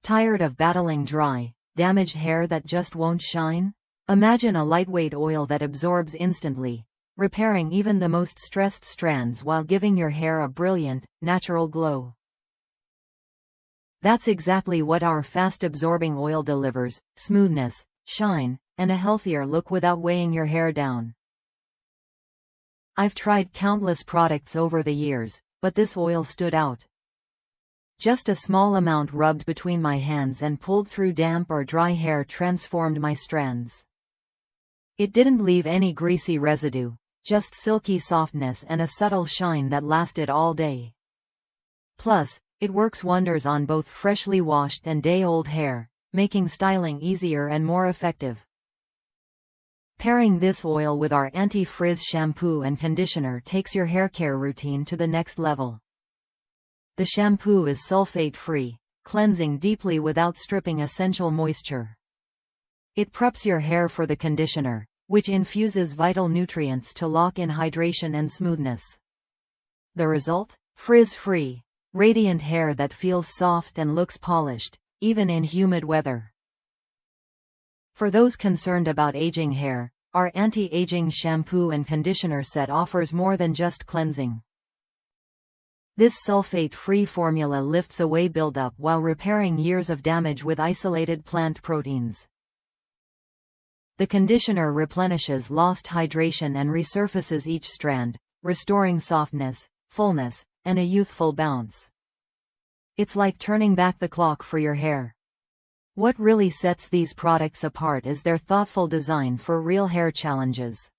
Tired of battling dry, damaged hair that just won't shine? Imagine a lightweight oil that absorbs instantly, repairing even the most stressed strands while giving your hair a brilliant, natural glow. That's exactly what our fast-absorbing oil delivers: smoothness, shine, and a healthier look without weighing your hair down. I've tried countless products over the years, but this oil stood out. Just a small amount rubbed between my hands and pulled through damp or dry hair transformed my strands. It didn't leave any greasy residue, just silky softness and a subtle shine that lasted all day. Plus, it works wonders on both freshly washed and day-old hair, making styling easier and more effective. Pairing this oil with our Anti-Frizz Shampoo and Conditioner takes your hair care routine to the next level. The shampoo is sulfate-free, cleansing deeply without stripping essential moisture. It preps your hair for the conditioner, which infuses vital nutrients to lock in hydration and smoothness. The result? Frizz-free, radiant hair that feels soft and looks polished, even in humid weather. For those concerned about aging hair, our anti-aging shampoo and conditioner set offers more than just cleansing. This sulfate-free formula lifts away buildup while repairing years of damage with isolated plant proteins. The conditioner replenishes lost hydration and resurfaces each strand, restoring softness, fullness, and a youthful bounce. It's like turning back the clock for your hair. What really sets these products apart is their thoughtful design for real hair challenges.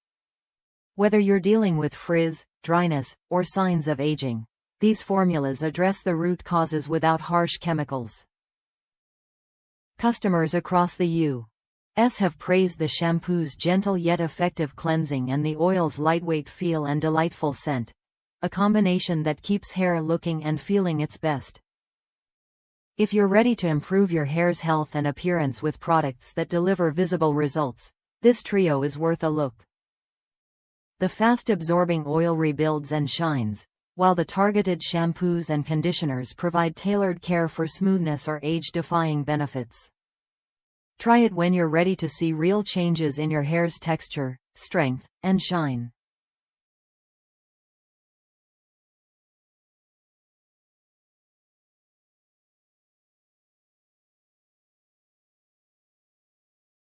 Whether you're dealing with frizz, dryness, or signs of aging, these formulas address the root causes without harsh chemicals. Customers across the U.S. have praised the shampoo's gentle yet effective cleansing and the oil's lightweight feel and delightful scent, a combination that keeps hair looking and feeling its best. If you're ready to improve your hair's health and appearance with products that deliver visible results, this trio is worth a look. The fast-absorbing oil rebuilds and shines, while the targeted shampoos and conditioners provide tailored care for smoothness or age-defying benefits. Try it when you're ready to see real changes in your hair's texture, strength, and shine.